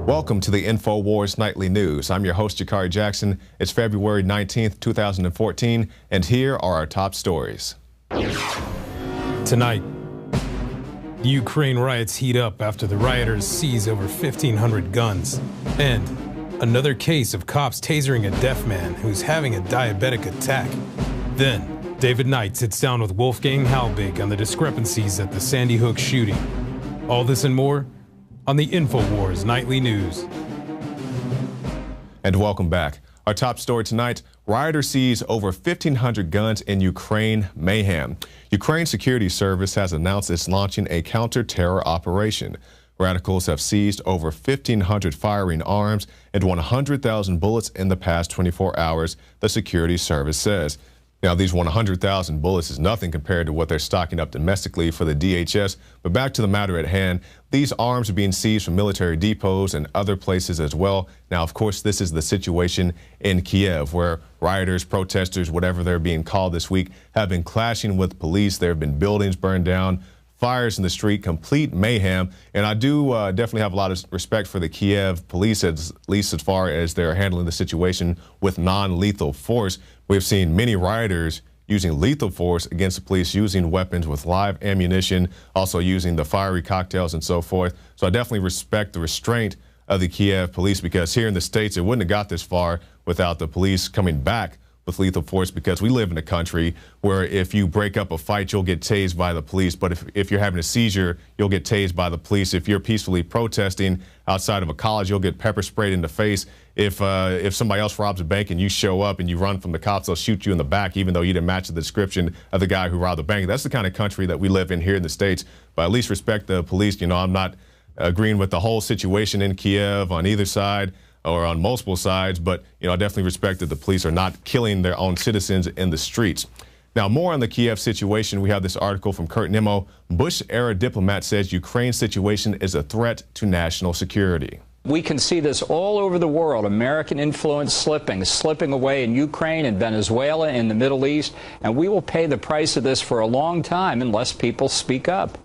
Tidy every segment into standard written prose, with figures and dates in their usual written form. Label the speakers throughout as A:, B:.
A: Welcome to the InfoWars Nightly News. I'm your host, Jakari Jackson. It's February 19th, 2014, and here are our top stories.
B: Tonight, Ukraine riots heat up after the rioters seize over 1,500 guns. And another case of cops tasering a deaf man who's having a diabetic attack. Then, David Knight sits down with Wolfgang Halbig on the discrepancies at the Sandy Hook shooting. All this and more on the InfoWars Nightly News.
A: And welcome back. Our top story tonight, rioters seize over 1,500 guns in Ukraine mayhem. Ukraine Security Service has announced it's launching a counter-terror operation. Radicals have seized over 1,500 firing arms and 100,000 bullets in the past 24 hours, the security service says. Now, these 100,000 bullets is nothing compared to what they're stocking up domestically for the DHS. But back to the matter at hand, these arms are being seized from military depots and other places as well. Now, of course, this is the situation in Kiev, where rioters, protesters, whatever they're being called this week, have been clashing with police. There have been buildings burned down, fires in the street, complete mayhem. And I do definitely have a lot of respect for the Kiev police, at least as far as they're handling the situation with non-lethal force. We've seen many rioters using lethal force against the police, using weapons with live ammunition, also using the fiery cocktails and so forth. So I definitely respect the restraint of the Kiev police, because here in the States, it wouldn't have got this far without the police coming back with lethal force, because we live in a country where if you break up a fight, you'll get tased by the police. But if you're having a seizure, you'll get tased by the police. If you're peacefully protesting outside of a college, you'll get pepper sprayed in the face. If somebody else robs a bank and you show up and you run from the cops, they'll shoot you in the back, even though you didn't match the description of the guy who robbed the bank. That's the kind of country that we live in here in the States. But at least respect the police. You know, I'm not agreeing with the whole situation in Kiev on either side, or on multiple sides, but I definitely respect that the police are not killing their own citizens in the streets. Now, more on the Kiev situation. We have this article from Kurt Nimmo. Bush-era diplomat says Ukraine's situation is a threat to national security.
C: We can see this all over the world, American influence slipping away in Ukraine and Venezuela, in the Middle East, and we will pay the price of this for a long time unless people speak up.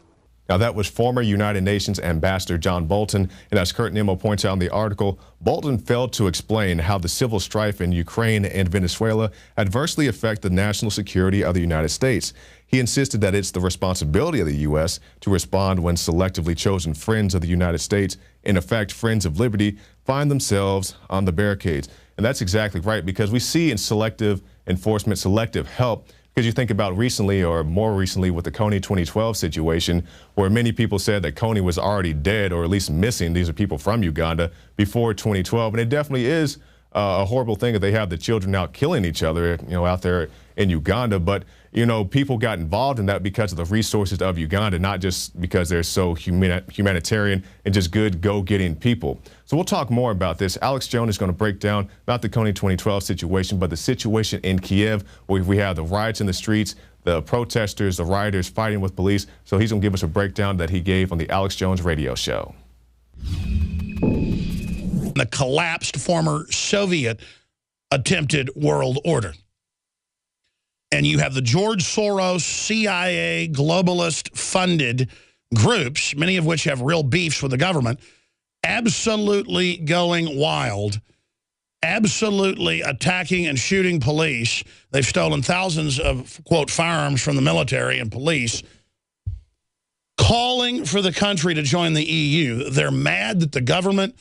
A: Now, that was former United Nations Ambassador John Bolton, and as Kurt Nimmo points out in the article, Bolton failed to explain how the civil strife in Ukraine and Venezuela adversely affect the national security of the United States. He insisted that it's the responsibility of the U.S. to respond when selectively chosen friends of the United States, in effect friends of liberty, find themselves on the barricades. And that's exactly right, because we see in selective enforcement, selective help, because you think about recently, or more recently, with the Kony 2012 situation, where many people said that Kony was already dead, or at least missing. These are people from Uganda before 2012. And it definitely is a horrible thing that they have the children out killing each other, out there in Uganda. But, people got involved in that because of the resources of Uganda, not just because they're so humanitarian and just good go-getting people. So we'll talk more about this. Alex Jones is going to break down not the Kony 2012 situation, but the situation in Kiev, where we have the riots in the streets, the protesters, the rioters fighting with police. So he's going to give us a breakdown that he gave on the Alex Jones radio show.
D: The collapsed former Soviet attempted world order. And you have the George Soros, CIA, globalist-funded groups, many of which have real beefs with the government, absolutely going wild, absolutely attacking and shooting police. They've stolen thousands of, quote, firearms from the military and police, calling for the country to join the EU. They're mad that the government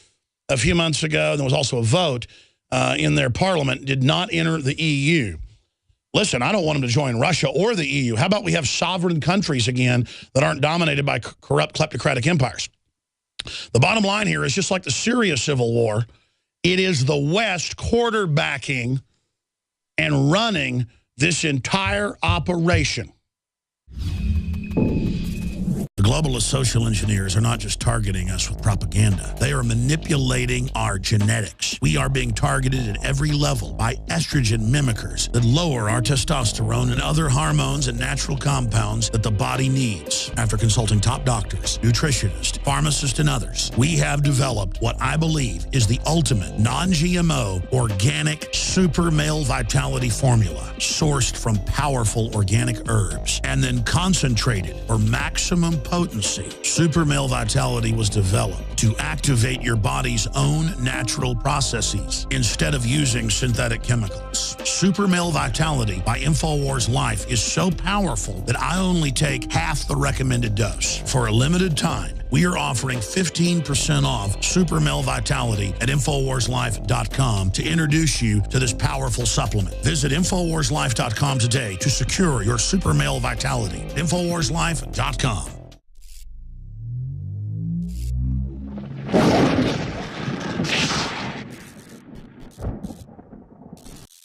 D: a few months ago, there was also a vote in their parliament, did not enter the EU. Listen, I don't want them to join Russia or the EU. How about we have sovereign countries again that aren't dominated by corrupt kleptocratic empires? The bottom line here is, just like the Syria civil war, it is the West quarterbacking and running this entire operation. The globalist social engineers are not just targeting us with propaganda. They are manipulating our genetics. We are being targeted at every level by estrogen mimickers that lower our testosterone and other hormones and natural compounds that the body needs. After consulting top doctors, nutritionists, pharmacists, and others, we have developed what I believe is the ultimate non-GMO organic super male vitality formula, sourced from powerful organic herbs and then concentrated for maximum potency potency. Super Male Vitality was developed to activate your body's own natural processes instead of using synthetic chemicals. Super Male Vitality by InfoWars Life is so powerful that I only take half the recommended dose. For a limited time, we are offering 15% off Super Male Vitality at InfoWarsLife.com to introduce you to this powerful supplement. Visit InfoWarsLife.com today to secure your Super Male Vitality. InfoWarsLife.com.